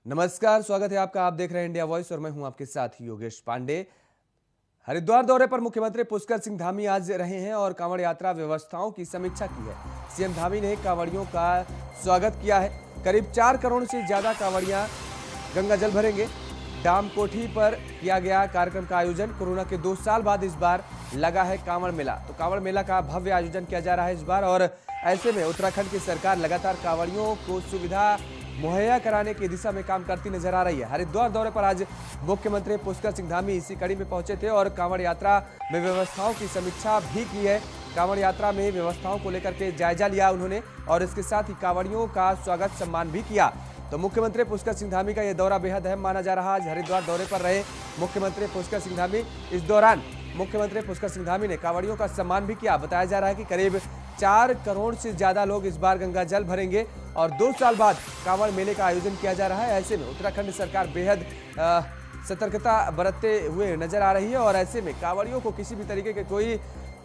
नमस्कार, स्वागत है आपका। आप देख रहे हैं इंडिया वॉइस और मैं हूं आपके साथ योगेश पांडे। हरिद्वार दौरे पर मुख्यमंत्री पुष्कर सिंह धामी आज रहे हैं और कांवड़ यात्रा व्यवस्थाओं की समीक्षा की है। सीएम धामी ने कांवड़ियों का स्वागत किया है। करीब 4 करोड़ से ज्यादा कांवड़ियां गंगा जल भरेंगे। डाम कोठी पर किया गया कार्यक्रम का आयोजन। कोरोना के 2 साल बाद इस बार लगा है कांवड़ मेला। तो कांवड़ मेला का भव्य आयोजन किया जा रहा है इस बार और ऐसे में उत्तराखंड की सरकार लगातार कांवड़ियों को सुविधा मुहैया कराने की दिशा में काम करती नजर आ रही है। हरिद्वार दौरे पर आज मुख्यमंत्री पुष्कर सिंह धामी इसी कड़ी में पहुंचे थे और कांवड़ यात्रा में व्यवस्थाओं की समीक्षा भी की है। कांवड़ यात्रा में व्यवस्थाओं को लेकर के जायजा लिया उन्होंने और इसके साथ ही कांवड़ियों का स्वागत सम्मान भी किया। तो मुख्यमंत्री पुष्कर सिंह धामी का यह दौरा बेहद अहम माना जा रहा है। आज हरिद्वार दौरे पर रहे मुख्यमंत्री पुष्कर सिंह धामी। इस दौरान मुख्यमंत्री पुष्कर सिंह धामी ने कांवड़ियों का सम्मान भी किया। बताया जा रहा है कि करीब 4 करोड़ से ज्यादा लोग इस बार गंगा जल भरेंगे और 2 साल बाद कांवड़ मेले का आयोजन किया जा रहा है। ऐसे में उत्तराखंड सरकार बेहद सतर्कता बरतते हुए नजर आ रही है और ऐसे में कांवड़ियों को किसी भी तरीके के कोई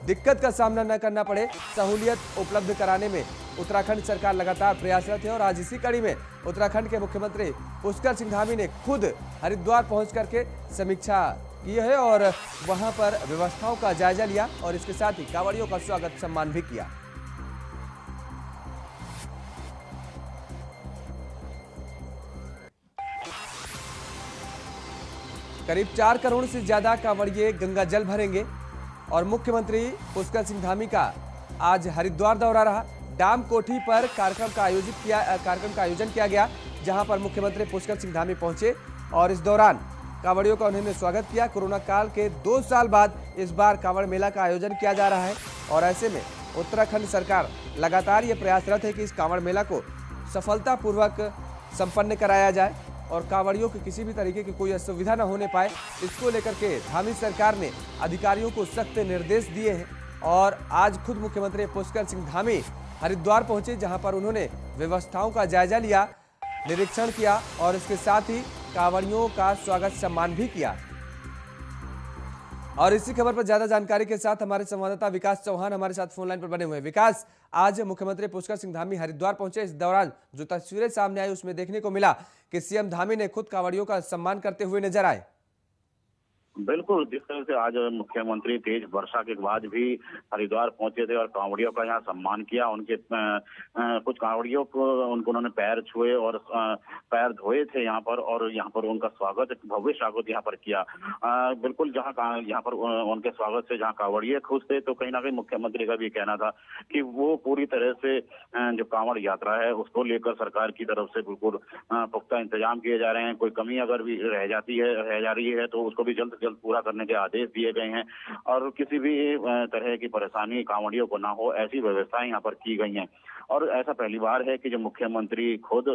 दिक्कत का सामना न करना पड़े, सहूलियत उपलब्ध कराने में उत्तराखंड सरकार लगातार प्रयासरत है। और आज इसी कड़ी में उत्तराखंड के मुख्यमंत्री पुष्कर सिंह धामी ने खुद हरिद्वार पहुंच करके समीक्षा की है और वहां पर व्यवस्थाओं का जायजा लिया और इसके साथ ही कांवड़ियों का स्वागत सम्मान भी किया। करीब 4 करोड़ से ज्यादा कांवड़िए गंगा जल भरेंगे और मुख्यमंत्री पुष्कर सिंह धामी का आज हरिद्वार दौरा रहा। डाम कोठी पर कार्यक्रम का आयोजन किया गया, जहां पर मुख्यमंत्री पुष्कर सिंह धामी पहुंचे और इस दौरान कांवड़ियों का उन्होंने स्वागत किया। कोरोना काल के 2 साल बाद इस बार कांवड़ मेला का आयोजन किया जा रहा है और ऐसे में उत्तराखंड सरकार लगातार ये प्रयासरत है कि इस कांवड़ मेला को सफलतापूर्वक संपन्न कराया जाए और कांवड़ियों की किसी भी तरीके की कोई असुविधा न होने पाए। इसको लेकर के धामी सरकार ने अधिकारियों को सख्त निर्देश दिए हैं और आज खुद मुख्यमंत्री पुष्कर सिंह धामी हरिद्वार पहुंचे, जहां पर उन्होंने व्यवस्थाओं का जायजा लिया, निरीक्षण किया और इसके साथ ही कांवड़ियों का स्वागत सम्मान भी किया। और इसी खबर पर ज्यादा जानकारी के साथ हमारे संवाददाता विकास चौहान हमारे साथ फोन लाइन पर बने हुए हैं। विकास, आज मुख्यमंत्री पुष्कर सिंह धामी हरिद्वार पहुंचे। इस दौरान जो तस्वीरें सामने आई उसमें देखने को मिला कि सीएम धामी ने खुद कांवड़ियों का सम्मान करते हुए नजर आए। बिल्कुल, जिस तरह से आज मुख्यमंत्री तेज वर्षा के बाद भी हरिद्वार पहुंचे थे और कांवड़ियों का यहाँ सम्मान किया। उनके कुछ कांवड़ियों को उन्होंने पैर छुए और पैर धोए थे यहाँ पर और यहाँ पर उनका स्वागत, भव्य स्वागत यहाँ पर किया। बिल्कुल, जहाँ यहाँ पर उनके स्वागत से जहाँ कांवड़िए खुश थे, तो कहीं ना कहीं मुख्यमंत्री का भी कहना था कि वो पूरी तरह से जो कांवड़ यात्रा है उसको लेकर सरकार की तरफ से बिल्कुल पुख्ता इंतजाम किए जा रहे हैं। कोई कमी अगर भी रह जा रही है तो उसको भी जल्द पूरा करने के आदेश दिए गए हैं और किसी भी तरह की परेशानी कांवड़ियों को ना हो, ऐसी व्यवस्थाएं यहाँ पर की गई हैं। और ऐसा पहली बार है कि जब मुख्यमंत्री खुद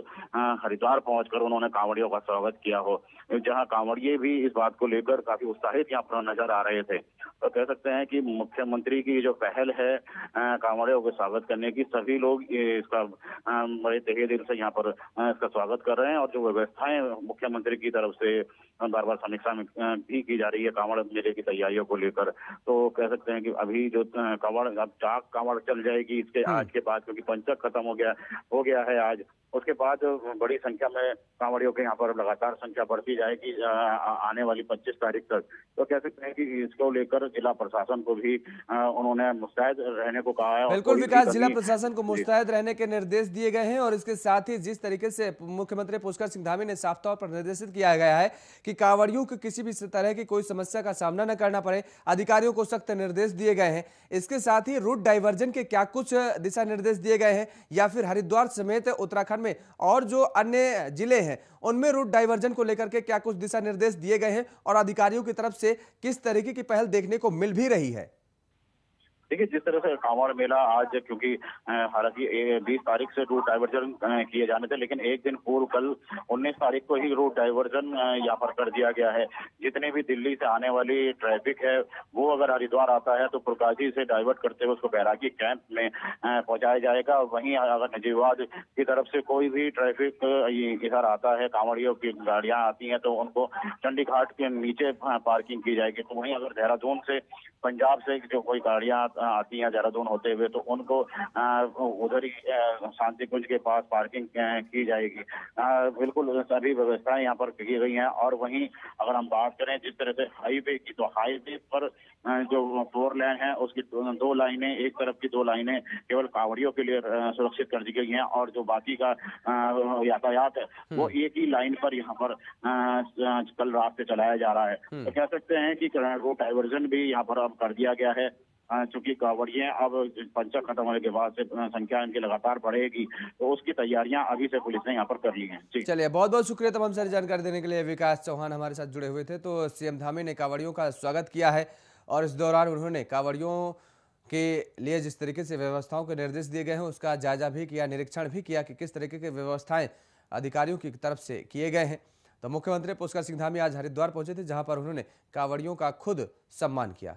हरिद्वार पहुंचकर उन्होंने कांवड़ियों का स्वागत किया हो, जहां कांवड़िए भी इस बात को लेकर काफी उत्साहित यहाँ पर नजर आ रहे थे। तो कह सकते हैं कि मुख्यमंत्री की जो पहल है कांवड़ियों को स्वागत करने की, सभी लोग इसका बड़े तहे दिल से यहाँ पर इसका स्वागत कर रहे हैं और जो व्यवस्थाएं मुख्यमंत्री की तरफ से बार बार समीक्षा में भी की जा रही है कांवड़ मेले की तैयारियों को लेकर, तो कह सकते हैं कि अभी जो कांवड़ अब चाक कांवड़ चल जाएगी इसके आज के बाद, क्योंकि पंचक खत्म हो गया है आज। उसके बाद बड़ी संख्या में कांवड़ियों के यहाँ पर लगातार संख्या बढ़ती जाएगी आने वाली 25 तारीख तक। तो कह सकते हैं कि इसको लेकर जिला प्रशासन को भी उन्होंने मुस्तैद रहने को कहा है। बिल्कुल विकास, जिला प्रशासन को मुस्तैद रहने के निर्देश दिए गए हैं और इसके साथ ही जिस तरीके से मुख्यमंत्री पुष्कर सिंह धामी ने साफ तौर पर निर्देशित किया गया है कि कांवड़ियों को किसी भी तरह की कोई समस्या का सामना न करना पड़े, अधिकारियों को सख्त निर्देश दिए गए हैं। इसके साथ ही रूट डाइवर्जन के क्या कुछ दिशा निर्देश दिए गए हैं या फिर हरिद्वार समेत उत्तराखंड में और जो अन्य जिले हैं उनमें रूट डाइवर्जन को लेकर के क्या कुछ दिशा निर्देश दिए गए हैं और अधिकारियों की तरफ से किस तरीके की पहल देखने को मिल भी रही है? देखिए, जिस तरह से कांवड़ मेला आज, क्योंकि हालांकि 20 तारीख से रूट डाइवर्जन किए जाने थे, लेकिन एक दिन पूर्व कल 19 तारीख को ही रूट डाइवर्जन यहाँ पर कर दिया गया है। जितने भी दिल्ली से आने वाली ट्रैफिक है वो अगर हरिद्वार आता है तो पुरकाजी से डाइवर्ट करते हुए उसको बैरागी कैंप में पहुंचाया जाएगा। वहीं अगर नजीबाबाद की तरफ से कोई भी ट्रैफिक इधर आता है, कांवड़ियों की गाड़ियां आती हैं, तो उनको चंडी घाट के नीचे पार्किंग की जाएगी। तो वहीं अगर देहरादून से, पंजाब से जो कोई गाड़ियां आती हैं देहरादून होते हुए, तो उनको उधर ही शांति कुंज के पास पार्किंग की जाएगी। बिल्कुल सभी व्यवस्थाएं यहाँ पर की गई हैं। और वहीं अगर हम बात करें जिस तरह से हाईवे की, तो हाईवे पर जो 4 लेन है उसकी 2 लाइनें, एक तरफ की 2 लाइनें केवल कांवड़ियों के लिए सुरक्षित कर दी गई हैं, और जो बाकी का यातायात है वो एक ही लाइन पर यहाँ पर कल रात से चलाया जा रहा है। तो कह सकते हैं कि रोड डाइवर्जन भी यहाँ पर अब कर दिया गया है, चूंकि कांवड़िए अब पंचक खत्म होने के बाद से संख्या इनकी लगातार बढ़ेगी, तो उसकी तैयारियां अभी से पुलिस ने यहाँ पर कर ली हैं। जी चलिए, बहुत बहुत शुक्रिया तमाम सारी जानकारी देने के लिए। विकास चौहान हमारे साथ जुड़े हुए थे। तो सीएम धामी ने कांवड़ियों का स्वागत किया है और इस दौरान उन्होंने कांवड़ियों के लिए जिस तरीके से व्यवस्थाओं के निर्देश दिए गए हैं उसका जायजा भी किया, निरीक्षण भी किया कि किस तरीके की व्यवस्थाएं अधिकारियों की तरफ से किए गए हैं। तो मुख्यमंत्री पुष्कर सिंह धामी आज हरिद्वार पहुंचे थे, जहां पर उन्होंने कांवड़ियों का खुद सम्मान किया।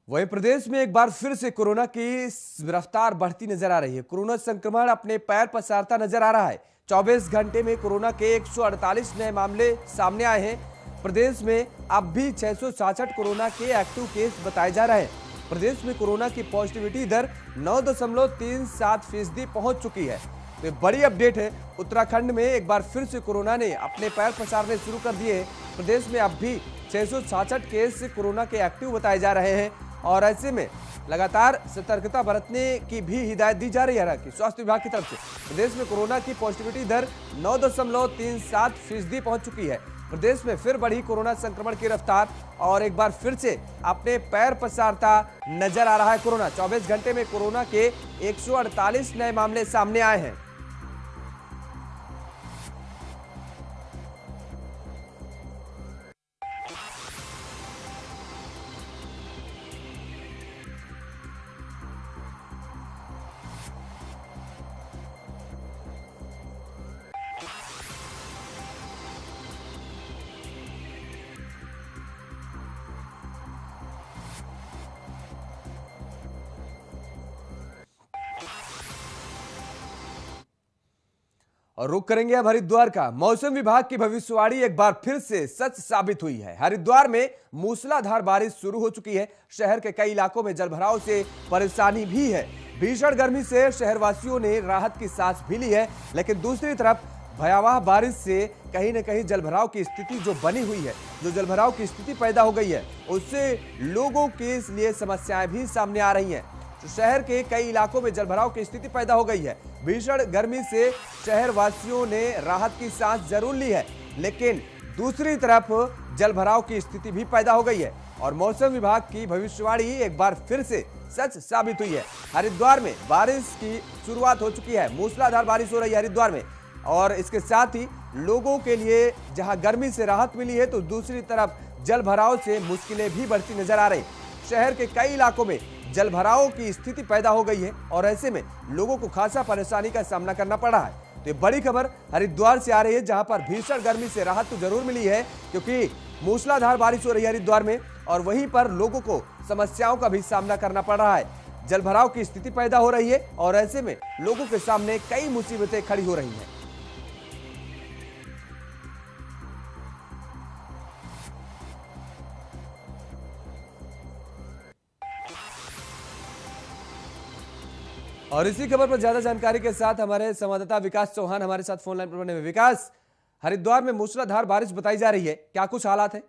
वहीं प्रदेश में एक बार फिर से कोरोना की रफ्तार बढ़ती नजर आ रही है। कोरोना संक्रमण अपने पैर पसारता नजर आ रहा है। 24 घंटे में कोरोना के 148 नए मामले सामने आए हैं। प्रदेश में अब भी 666 कोरोना के एक्टिव केस बताए जा रहे हैं। प्रदेश में कोरोना की पॉजिटिविटी दर 9.37% पहुंच चुकी है। तो बड़ी अपडेट है। उत्तराखंड में एक बार फिर से कोरोना ने अपने पैर पसारने शुरू कर दिए हैं। प्रदेश में अब भी 666 केस कोरोना के एक्टिव बताए जा रहे हैं और ऐसे में लगातार सतर्कता बरतने की भी हिदायत दी जा रही है कि स्वास्थ्य विभाग की तरफ से। प्रदेश में कोरोना की पॉजिटिविटी दर 9.37% पहुंच चुकी है। प्रदेश में फिर बढ़ी कोरोना संक्रमण की रफ्तार और एक बार फिर से अपने पैर पसारता नजर आ रहा है कोरोना। 24 घंटे में कोरोना के 148 नए मामले सामने आए हैं। और रुक करेंगे अब हरिद्वार का। मौसम विभाग की भविष्यवाणी एक बार फिर से सच साबित हुई है। हरिद्वार में मूसलाधार बारिश शुरू हो चुकी है। शहर के कई इलाकों में जलभराव से परेशानी भी है। भीषण गर्मी से शहरवासियों ने राहत की सांस भी ली है, लेकिन दूसरी तरफ भयावह बारिश से कहीं न कहीं जलभराव की स्थिति जो बनी हुई है, जो जलभराव की स्थिति पैदा हो गई है, उससे लोगों के लिए समस्याएं भी सामने आ रही हैं। शहर के कई इलाकों में जलभराव की स्थिति पैदा हो गई है। भीषण गर्मी से शहर वासियों ने राहत की सांस जरूर ली है, लेकिन दूसरी तरफ जलभराव की स्थिति भी पैदा हो गई है और मौसम विभाग की भविष्यवाणी एक बार फिर से सच साबित हुई है। हरिद्वार में बारिश की शुरुआत हो चुकी है। मूसलाधार बारिश हो रही है हरिद्वार में और इसके साथ ही लोगों के लिए जहां गर्मी से राहत मिली है, तो दूसरी तरफ जलभराव से मुश्किलें भी बढ़ती नजर आ रही। शहर के कई इलाकों में जलभराव की स्थिति पैदा हो गई है और ऐसे में लोगों को खासा परेशानी का सामना करना पड़ रहा है। तो ये बड़ी खबर हरिद्वार से आ रही है, जहां पर भीषण गर्मी से राहत तो जरूर मिली है क्योंकि मूसलाधार बारिश हो रही है हरिद्वार में, और वहीं पर लोगों को समस्याओं का भी सामना करना पड़ रहा है। जलभराव की स्थिति पैदा हो रही है और ऐसे में लोगों के सामने कई मुसीबतें खड़ी हो रही हैं। और इसी खबर पर ज्यादा जानकारी के साथ हमारे संवाददाता विकास चौहान हमारे साथ फोन लाइन पर बने हुए। विकास, हरिद्वार में मूसलाधार बारिश बताई जा रही है, क्या कुछ हालात है?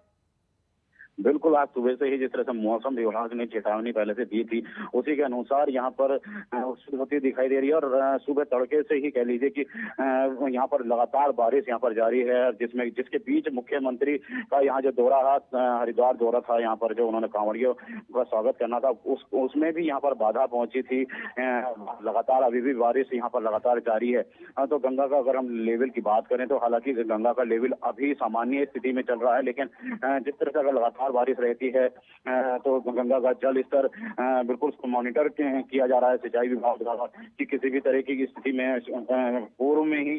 बिल्कुल, आज सुबह से ही जिस तरह से मौसम विभाग ने चेतावनी पहले से दी थी, उसी के अनुसार यहाँ पर होती दिखाई दे रही है। और सुबह तड़के से ही कह लीजिए कि यहाँ पर लगातार बारिश यहाँ पर जारी है, जिसके बीच मुख्यमंत्री का यहाँ जो दौरा था, हरिद्वार दौरा था, यहाँ पर जो उन्होंने कांवड़ियों का स्वागत करना था, उसमें भी यहाँ पर बाधा पहुंची थी। लगातार अभी भी बारिश यहाँ पर लगातार जारी है। तो गंगा का अगर हम लेवल की बात करें तो हालांकि गंगा का लेवल अभी सामान्य स्थिति में चल रहा है, लेकिन जिस तरह से अगर लगातार बारिश रहती है तो गंगा का जल स्तर बिल्कुल मॉनिटर किया जा रहा है सिंचाई विभाग दबाव डाला कि किसी भी तरह की स्थिति में पूर्व में ही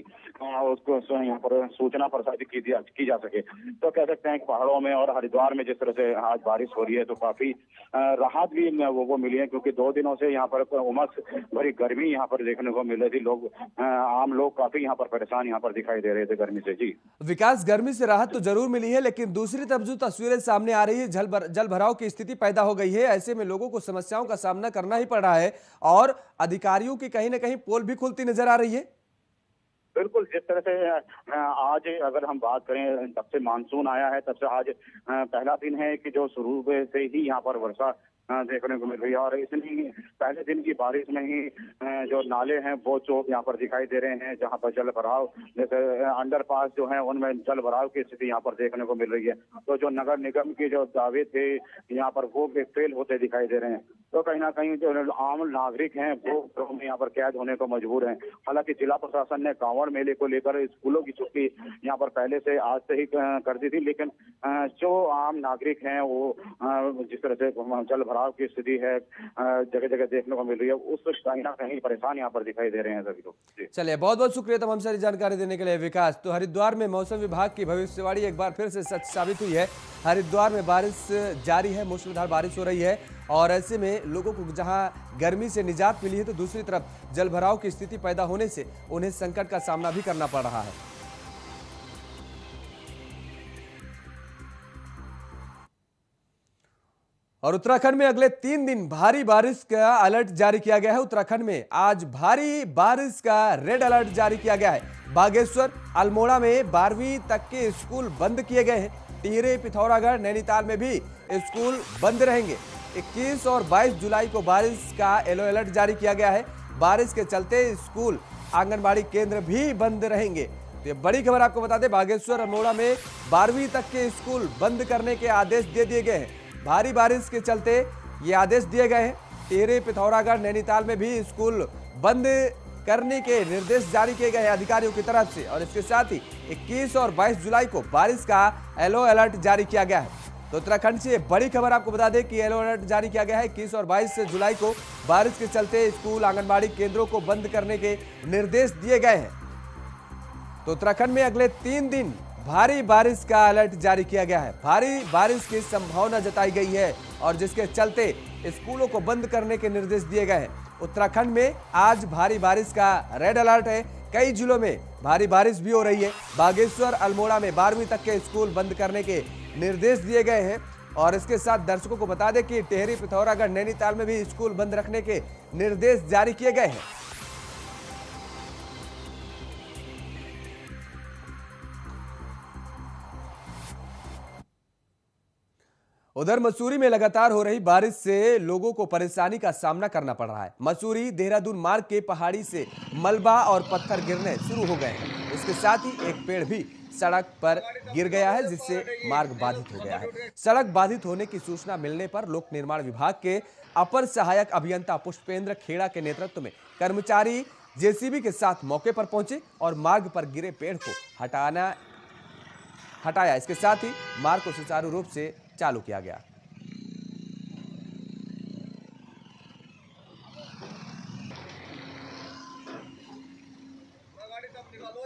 उसको यहाँ पर सूचना प्रसारित की जा सके। तो कह सकते हैं कि पहाड़ों में और हरिद्वार में जिस तरह से आज बारिश हो रही है तो काफी राहत भी लोगों को मिली है, क्योंकि 2 दिनों से यहाँ पर उमस भरी गर्मी यहाँ पर देखने को मिल रही थी। आम लोग काफी यहाँ पर परेशान यहाँ पर दिखाई दे रहे थे गर्मी से। जी विकास, गर्मी से राहत तो जरूर मिली है, लेकिन दूसरी तरफ जो तस्वीरें सामने आ रही है, जल भराव की स्थिति पैदा हो गई है। ऐसे में लोगों को समस्याओं का सामना करना ही पड़ रहा है और अधिकारियों की कहीं ना कहीं पोल भी खुलती नजर आ रही है। बिल्कुल, जिस तरह से आज अगर हम बात करें, तब से मानसून आया है, तब से आज पहला दिन है कि जो शुरू से ही यहाँ पर वर्षा देखने को मिल रही है। और इतनी पहले दिन की बारिश में ही जो नाले हैं वो चौक यहाँ पर दिखाई दे रहे हैं, जहाँ पर जल भराव, जैसे अंडरपास जो है उनमें जल भराव की स्थिति यहाँ पर देखने को मिल रही है। तो जो नगर निगम के जो दावे थे यहाँ पर वो फेल होते दिखाई दे रहे हैं। तो कहीं ना कहीं जो आम नागरिक हैं वो घरों में यहाँ पर कैद होने को मजबूर हैं। हालांकि जिला प्रशासन ने कांवड़ मेले को लेकर स्कूलों की छुट्टी यहाँ पर पहले से आज से ही कर दी थी, लेकिन जो आम नागरिक हैं वो जिस तरह से जल भराव की स्थिति है जगह जगह देखने को मिल रही है, उस कहीं ना कहीं परेशान यहाँ पर दिखाई दे रहे हैं सभी लोग। चलिए, बहुत बहुत शुक्रिया तमाम सारी जानकारी देने के लिए विकास। तो हरिद्वार में मौसम विभाग की भविष्यवाणी एक बार फिर से सच साबित हुई है। हरिद्वार में बारिश जारी है, मूसलाधार बारिश हो रही है और ऐसे में लोगों को जहां गर्मी से निजात मिली है तो दूसरी तरफ जलभराव की स्थिति पैदा होने से उन्हें संकट का सामना भी करना पड़ रहा है। और उत्तराखंड में अगले 3 दिन भारी बारिश का अलर्ट जारी किया गया है। उत्तराखंड में आज भारी बारिश का रेड अलर्ट जारी किया गया है। बागेश्वर, अल्मोड़ा में 12वीं तक के स्कूल बंद किए गए हैं। टिहरी, पिथौरागढ़, नैनीताल में भी स्कूल बंद रहेंगे। 21 और 22 जुलाई को बारिश का येलो अलर्ट जारी किया गया है। बारिश के चलते स्कूल, आंगनबाड़ी केंद्र भी बंद रहेंगे। तो ये बड़ी खबर आपको बता दें, बागेश्वर, अल्मोड़ा में 12वीं तक के स्कूल बंद करने के आदेश दे दिए गए हैं। भारी बारिश के चलते ये आदेश दिए गए हैं। टिहरी, पिथौरागढ़, नैनीताल में भी स्कूल बंद करने के निर्देश जारी किए गए हैं अधिकारियों की तरफ से। और इसके साथ ही 21 और 22 जुलाई को बारिश का येलो अलर्ट जारी किया गया है। तो उत्तराखंड से बड़ी खबर आपको बता दें कि येलो अलर्ट जारी किया गया है। 21 और 22 जुलाई को बारिश के चलते स्कूल, आंगनबाड़ी केंद्रों को बंद करने के निर्देश दिए गए हैं। तो उत्तराखंड में अगले 3 दिन भारी बारिश का अलर्ट जारी किया गया है। भारी बारिश की संभावना जताई गई है और जिसके चलते स्कूलों को बंद करने के निर्देश दिए गए हैं। उत्तराखंड में आज भारी बारिश का रेड अलर्ट है। कई जिलों में भारी बारिश भी हो रही है। बागेश्वर, अल्मोड़ा में 12वीं तक के स्कूल बंद करने के निर्देश दिए गए हैं। और इसके साथ दर्शकों को बता दें कि टिहरी, पिथौरागढ़, नैनीताल में भी स्कूल बंद रखने के निर्देश जारी किए गए हैं। उधर मसूरी में लगातार हो रही बारिश से लोगों को परेशानी का सामना करना पड़ रहा है। मसूरी देहरादून मार्ग के पहाड़ी से मलबा और पत्थर गिरने शुरू हो गए हैं। इसके साथ ही एक पेड़ भी सड़क पर गिर गया है, जिससे मार्ग बाधित हो गया है। सड़क बाधित होने की सूचना मिलने पर लोक निर्माण विभाग के अपर सहायक अभियंता पुष्पेंद्र खेड़ा के नेतृत्व में कर्मचारी जेसीबी के साथ मौके पर पहुंचे और मार्ग पर गिरे पेड़ को हटाया। इसके साथ ही मार्ग को सुचारू रूप से चालू किया गया।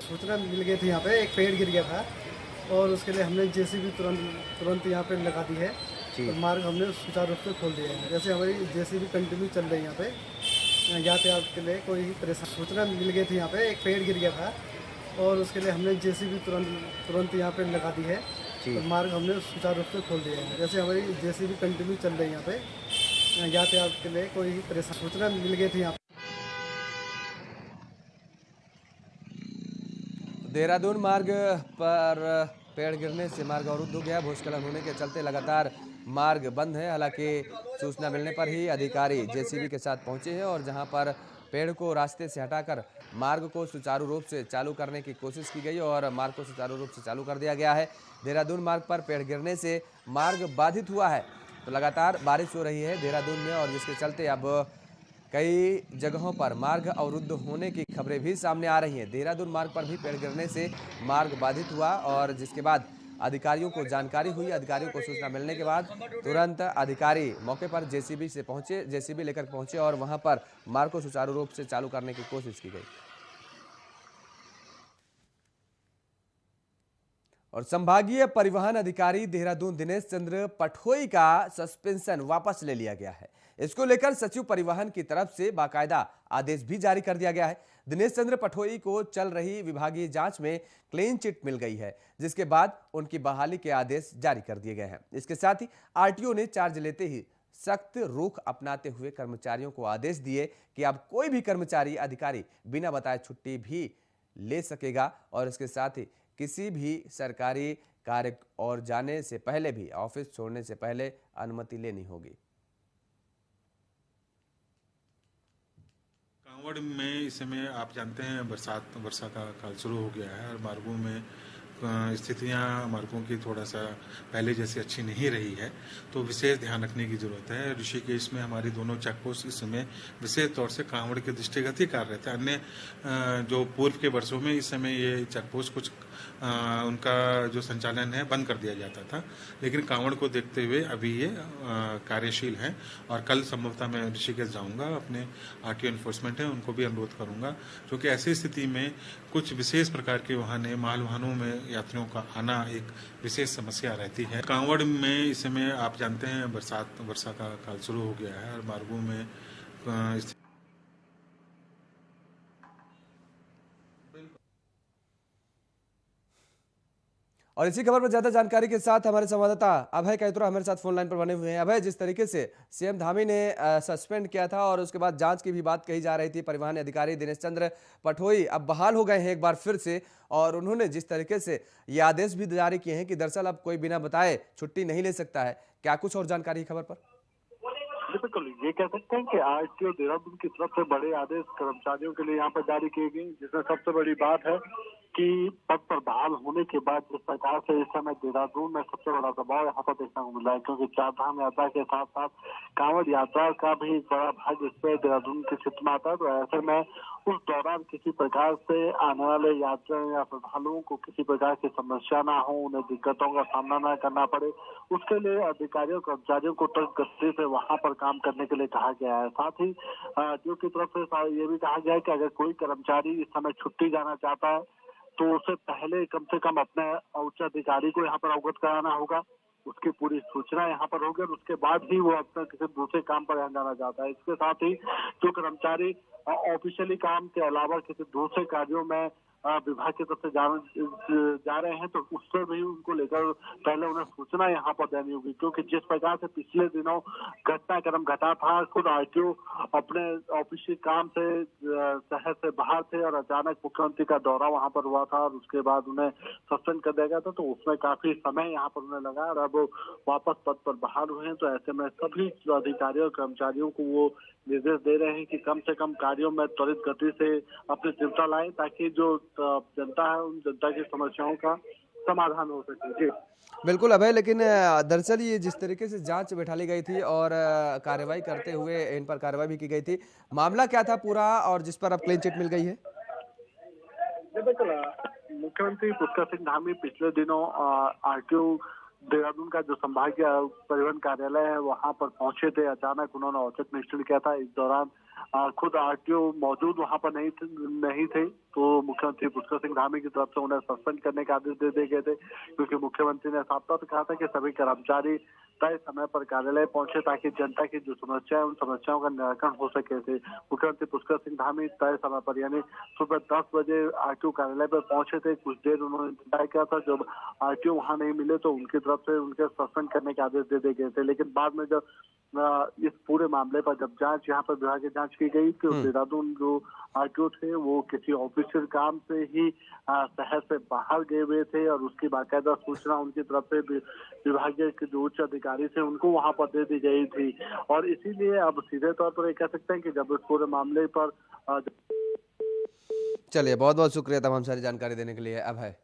सूचना मिल गई थी, यहाँ पे एक पेड़ गिर गया था और उसके लिए हमने जेसीबी तुरंत यहाँ पे लगा दी है और मार्ग हमने सुचारू रूप से खोल दिया है। जैसे हमारी जेसीबी कंटिन्यू चल रही है यहाँ पे यातायात के लिए कोई परेशानी। सूचना मिल गई थी, यहाँ पे एक पेड़ गिर गया था और उसके लिए हमने जेसीबी तुरंत यहाँ पे लगा दी है और मार्ग हमने सुचारू रूप से खोल दिया है। जैसे हमारी जेसीबी कंटिन्यू चल रही है यहाँ पे यातायात के लिए कोई परेशानी। सूचना मिल गई थी यहाँ देहरादून मार्ग पर पेड़ गिरने से मार्ग अवरुद्ध हो गया। भूस्खलन होने के चलते लगातार मार्ग बंद है। हालांकि सूचना मिलने पर ही अधिकारी जेसीबी के साथ पहुंचे हैं और जहां पर पेड़ को रास्ते से हटाकर मार्ग को सुचारू रूप से चालू करने की कोशिश की गई और मार्ग को सुचारू रूप से चालू कर दिया गया है। देहरादून मार्ग पर पेड़ गिरने से मार्ग बाधित हुआ है। तो लगातार बारिश हो रही है देहरादून में और जिसके चलते अब कई जगहों पर मार्ग अवरुद्ध होने की खबरें भी सामने आ रही हैं। देहरादून मार्ग पर भी पेड़ गिरने से मार्ग बाधित हुआ और जिसके बाद अधिकारियों को जानकारी हुई। अधिकारियों को सूचना मिलने के बाद तुरंत अधिकारी मौके पर जेसीबी लेकर पहुंचे और वहां पर मार्ग को सुचारू रूप से चालू करने की कोशिश की गई। और संभागीय परिवहन अधिकारी देहरादून दिनेश चंद्र पठोई का सस्पेंशन वापस ले लिया गया है। इसको लेकर सचिव परिवहन की तरफ से बाकायदा आदेश भी जारी कर दिया गया है। दिनेश चंद्र पठोई को चल रही विभागीय जांच में क्लीन चिट मिल गई है, जिसके बाद उनकी बहाली के आदेश जारी कर दिए गए हैं। इसके साथ ही आरटीओ ने चार्ज लेते ही सख्त रुख अपनाते हुए कर्मचारियों को आदेश दिए कि अब कोई भी कर्मचारी अधिकारी बिना बताए छुट्टी भी ले सकेगा और इसके साथ ही किसी भी सरकारी कार्य और जाने से पहले भी ऑफिस छोड़ने से पहले अनुमति लेनी होगी। कांवड़ में इस समय आप जानते हैं वर्षा का काल शुरू हो गया है और मार्गों में स्थितियां मार्गों की थोड़ा सा पहले जैसी अच्छी नहीं रही है, तो विशेष ध्यान रखने की जरूरत है। ऋषिकेश में हमारी दोनों चेक पोस्ट इस समय विशेष तौर से कांवड़ के दृष्टिगत ही कार्य रहते हैं। अन्य जो पूर्व के वर्षों में इस समय ये चेक पोस्ट कुछ उनका जो संचालन है बंद कर दिया जाता था, लेकिन कांवड़ को देखते हुए अभी ये कार्यशील है और कल संभवतः मैं ऋषिकेश जाऊंगा, अपने आरटीओ एनफोर्समेंट है उनको भी अनुरोध करूंगा, क्योंकि ऐसी स्थिति में कुछ विशेष प्रकार के वाहन माल वाहनों में यात्रियों का आना एक विशेष समस्या रहती है। कांवड़ में इस समय आप जानते हैं वर्षा का काल शुरू हो गया है और मार्गों में और इसी खबर पर ज्यादा जानकारी के साथ हमारे संवाददाता अभय कैतुरा हमारे साथ फोन लाइन पर बने हुए हैं। अभय, जिस तरीके से सीएम धामी ने सस्पेंड किया था और उसके बाद जांच की भी बात कही जा रही थी, परिवहन अधिकारी दिनेश चंद्र पठोई अब बहाल हो गए हैं एक बार फिर से, और उन्होंने जिस तरीके से ये आदेश भी जारी किए हैं कि दरअसल अब कोई बिना बताए छुट्टी नहीं ले सकता है, क्या कुछ और जानकारी खबर पर? बिल्कुल, ये कह सकते हैं कि आरटीओ देहरादून की तरफ से बड़े आदेश कर्मचारियों के लिए यहाँ पर जारी किए गए, जिसमें सबसे बड़ी बात है कि पद पर बहाल होने के बाद जिस प्रकार से इस समय देहरादून में सबसे बड़ा दबाव यहाँ पर देखने को मिला है, क्योंकि चार धाम यात्रा के साथ साथ कांवड़ यात्रा का भी एक बड़ा भाग इस पे देहरादून की क्षेत्र में आता है। तो ऐसे में उस दौरान किसी प्रकार से आने वाले यात्रियों या श्रद्धालुओं को किसी प्रकार की समस्या ना हो, उन्हें दिक्कतों का सामना ना करना पड़े, उसके लिए अधिकारियों कर्मचारियों को त्वरित गति से वहां पर काम करने के लिए कहा गया है। साथ ही आरटीओ की तरफ से ये भी कहा गया है कि अगर कोई कर्मचारी इस समय छुट्टी जाना चाहता है तो उससे पहले कम से कम अपने उच्च अधिकारी को यहाँ पर अवगत कराना होगा, उसकी पूरी सूचना यहाँ पर होगी और उसके बाद ही वो अपने किसी दूसरे काम पर यहाँ जाना चाहता है। इसके साथ ही जो कर्मचारी ऑफिशियली काम के अलावा किसी दूसरे कार्यों में विभाग की तरफ से जा रहे हैं, तो उससे भी उनको लेकर पहले उन्हें सूचना यहाँ पर देनी होगी, क्योंकि जिस प्रकार से पिछले दिनों घटनाक्रम घटा था, खुद आरटीओ अपने ऑफिशियल काम से शहर से बाहर थे और अचानक मुख्यमंत्री का दौरा वहाँ पर हुआ था और उसके बाद उन्हें सस्पेंड कर दिया गया था, तो उसमें काफी समय यहाँ पर उन्हें लगा और अब वापस पद पर बहाल हुए हैं। तो ऐसे में सभी अधिकारियों और कर्मचारियों को वो निर्देश दे रहे हैं कि कम से कम कार्यों में त्वरित गति से अपनी चिंता लाएं, ताकि जो जनता है उन जनता की समस्याओं का समाधान हो सके। जी बिल्कुल अभय, लेकिन दरअसल ये जिस तरीके से जांच बैठा ली गई थी और कार्रवाई करते हुए इन पर कार्रवाई भी की गई थी, मामला क्या था पूरा और जिस पर अब क्लीन चिट मिल गई है? बिल्कुल, मुख्यमंत्री पुष्कर सिंह धामी पिछले दिनों आरटीओ देहरादून का जो संभागीय परिवहन कार्यालय है वहां पर पहुंचे थे। अचानक उन्होंने औचक निरीक्षण किया था। इस दौरान खुद आरटीओ मौजूद वहां पर नहीं थे, तो मुख्यमंत्री पुष्कर सिंह धामी की तरफ से उन्हें सस्पेंड करने का आदेश दे दिए गए थे, क्योंकि मुख्यमंत्री ने साफ तौर पर कहा था कि सभी कर्मचारी तय समय पर कार्यालय पहुंचे ताकि जनता की जो समस्या है उन समस्याओं का निराकरण हो सके थे। मुख्यमंत्री पुष्कर सिंह धामी तय समय पर यानी सुबह 10 बजे आरटीओ कार्यालय पर पहुंचे थे। कुछ देर उन्होंने इंतजार किया था, जब आरटीओ वहां नहीं मिले तो उनकी तरफ से उनके सस्पेंड करने के आदेश दे दिए गए थे। लेकिन बाद में जब इस पूरे मामले पर जब जांच यहाँ पर विभागीय जांच की गई तो देहरादून जो आरटीओ थे वो किसी ऑफिशियल काम से ही शहर से बाहर गए हुए थे और उसकी बाकायदा सूचना उनकी तरफ से विभागीय के जो उच्च अधिकारी थे उनको वहां पर दे दी गई थी। और इसीलिए अब सीधे तौर पर ये कह सकते हैं कि जब इस पूरे मामले पर चलिए, बहुत बहुत शुक्रिया तमाम सारी जानकारी देने के लिए अभय।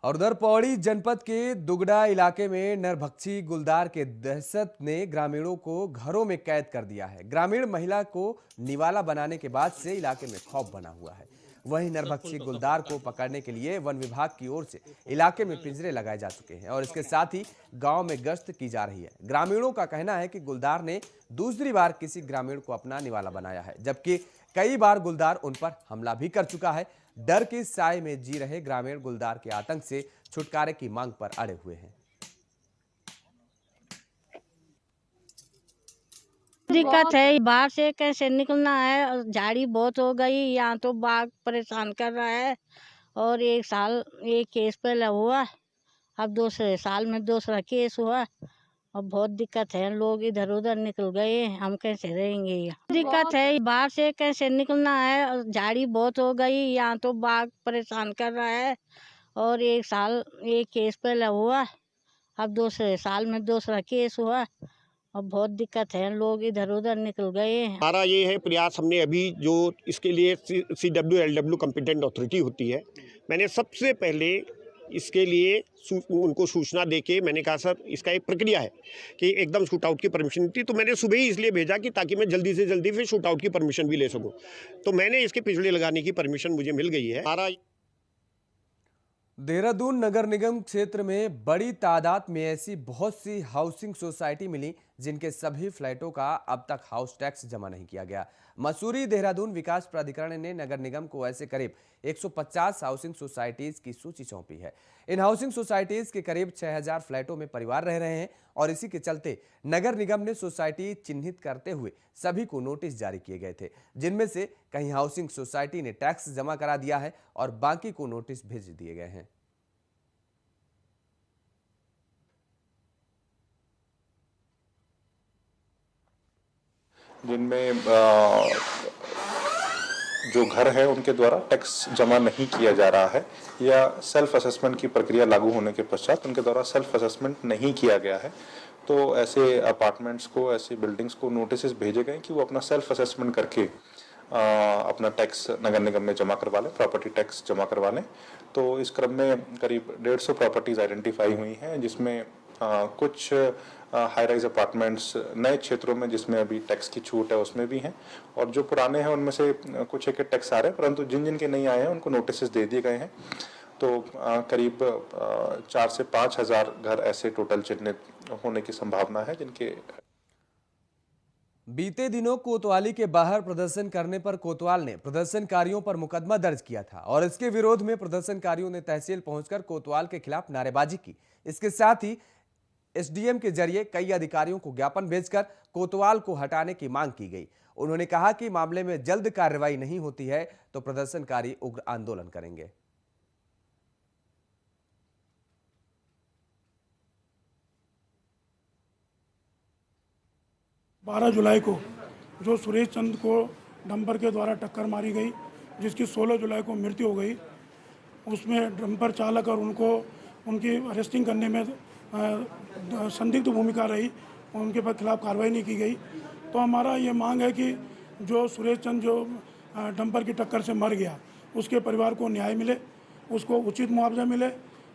और उधर पौड़ी जनपद के दुगड़ा इलाके में नरभक्षी गुलदार के दहशत ने ग्रामीणों को घरों में कैद कर दिया है। ग्रामीण महिला को निवाला बनाने के बाद से इलाके में खौफ बना हुआ है। वहीं नरभक्षी गुलदार को पकड़ने के लिए वन विभाग की ओर से इलाके में पिंजरे लगाए जा चुके हैं और इसके साथ ही गांव में गश्त की जा रही है। ग्रामीणों का कहना है कि गुलदार ने दूसरी बार किसी ग्रामीण को अपना निवाला बनाया है, जबकि कई बार गुलदार उन पर हमला भी कर चुका है। डर की साए में जी रहे ग्रामीण गुलदार के आतंक से छुटकारे की मांग पर अड़े हुए हैं। दिक्कत है, बाहर से कैसे निकलना है, झाड़ी बहुत हो गई, यहाँ तो बाघ परेशान कर रहा है। और एक केस पहले हुआ, अब दूसरे साल में दूसरा केस हुआ। अब बहुत दिक्कत है, लोग इधर उधर निकल गए, हम कैसे रहेंगे यहाँ। दिक्कत है, बाहर से कैसे निकलना है, झाड़ी बहुत हो गई, यहाँ तो बाघ परेशान कर रहा है। और एक केस पहले हुआ, अब दूसरे साल में दूसरा केस हुआ। अब बहुत दिक्कत है, लोग इधर उधर निकल गए। हमारा ये है प्रयास, हमने अभी जो इसके लिए CWLW कॉम्पिटेंट अथॉरिटी होती है, मैंने सबसे पहले इसके लिए उनको सूचना देके मैंने कहा सर इसका एक प्रक्रिया है कि एकदम शूट आउट की परमिशन थी, तो मैंने सुबह ही इसलिए भेजा कि ताकि मैं जल्दी से जल्दी फिर शूट आउट की परमिशन भी ले सकूं। तो मैंने इसके पिछले लगाने की परमिशन मुझे मिल गई है। हमारा देहरादून नगर निगम क्षेत्र में बड़ी तादाद में ऐसी बहुत सी हाउसिंग सोसाइटी मिली जिनके सभी फ्लैटों का अब तक हाउस टैक्स जमा नहीं किया गया। मसूरी देहरादून विकास प्राधिकरण ने नगर निगम को ऐसे करीब 150 हाउसिंग सोसाइटीज की सूची सौंपी है। इन हाउसिंग सोसाइटीज के करीब 6000 फ्लैटों में परिवार रह रहे हैं और इसी के चलते नगर निगम ने सोसाइटी चिन्हित करते हुए सभी को नोटिस जारी किए गए थे, जिनमें से कहीं हाउसिंग सोसाइटी ने टैक्स जमा करा दिया है और बाकी को नोटिस भेज दिए गए हैं। जिनमें जो घर है उनके द्वारा टैक्स जमा नहीं किया जा रहा है या सेल्फ असेसमेंट की प्रक्रिया लागू होने के पश्चात उनके द्वारा सेल्फ असेसमेंट नहीं किया गया है, तो ऐसे अपार्टमेंट्स को, ऐसी बिल्डिंग्स को नोटिस भेजे गए कि वो अपना सेल्फ असेसमेंट करके अपना टैक्स नगर निगम में जमा करवा लें, प्रॉपर्टी टैक्स जमा करवा लें। तो इस क्रम में करीब 150 प्रॉपर्टीज आइडेंटिफाई हुई हैं, जिसमें कुछ हाई राइज अपार्टमेंट्स नए क्षेत्रों में जिसमें अभी टैक्स की छूट है उसमें भी हैं, और जो पुराने हैं उनमें से कुछ एक टैक्स आ रहे हैं, परंतु जिन जिन के नहीं आए हैं उनको नोटिस दे दिए गए हैं। तो करीब 4 से 5 हज़ार घर ऐसे टोटल चिन्हित होने की संभावना है जिनके। बीते दिनों कोतवाली के बाहर प्रदर्शन करने पर कोतवाल ने प्रदर्शनकारियों पर मुकदमा दर्ज किया था और इसके विरोध में प्रदर्शनकारियों ने तहसील पहुंचकर कोतवाल के खिलाफ नारेबाजी की। इसके साथ ही एसडीएम के जरिए कई अधिकारियों को ज्ञापन भेजकर कोतवाल को हटाने की मांग की गई। उन्होंने कहा कि मामले में जल्द कार्रवाई नहीं होती है तो प्रदर्शनकारी उग्र आंदोलन करेंगे। 12 जुलाई को जो सुरेश चंद को डंपर के द्वारा टक्कर मारी गई, जिसकी 16 जुलाई को मृत्यु हो गई, उसमें डंपर चालक और उनकी अरेस्टिंग करने में संदिग्ध भूमिका रही, उनके पर खिलाफ कार्रवाई नहीं की गई। तो हमारा ये मांग है कि जो सुरेश चंद जो डंपर की टक्कर से मर गया, उसके परिवार को न्याय मिले, उसको उचित मुआवजा मिले,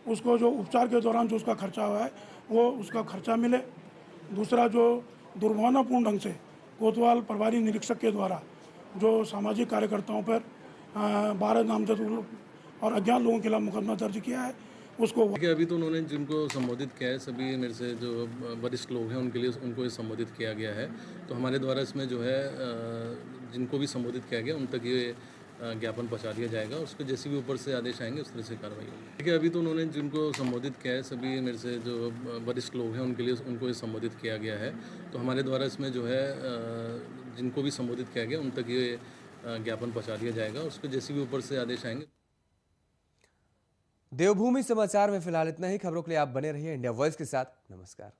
उसको जो उपचार के दौरान जो उसका खर्चा हुआ है वो उसका खर्चा मिले। दूसरा, जो दुर्भावनापूर्ण ढंग से कोतवाल प्रभारी निरीक्षक के द्वारा जो सामाजिक कार्यकर्ताओं पर 12 नामजद और अज्ञात लोगों के खिलाफ मुकदमा दर्ज किया है, उसको अभी तो उन्होंने जिनको संबोधित किया है, सभी मेरे से जो वरिष्ठ लोग हैं उनके लिए उनको ये संबोधित किया गया है। तो हमारे द्वारा इसमें जो है जिनको भी संबोधित किया गया उन तक ये ज्ञापन पहुंचा दिया जाएगा। उसके जैसे भी ऊपर से आदेश आएंगे उस तरह से कार्रवाई होगी। देखिए, अभी तो उन्होंने जिनको संबोधित किया है, सभी मेरे से जो वरिष्ठ लोग हैं उनके लिए उनको ये संबोधित किया गया है। तो हमारे द्वारा इसमें जो है जिनको भी संबोधित किया गया उन तक ये ज्ञापन पहुँचा दिया जाएगा। उसके जैसे भी ऊपर से आदेश आएंगे। देवभूमि समाचार में फिलहाल इतना ही। खबरों के लिए आप बने रहिए इंडिया वॉइस के साथ। नमस्कार।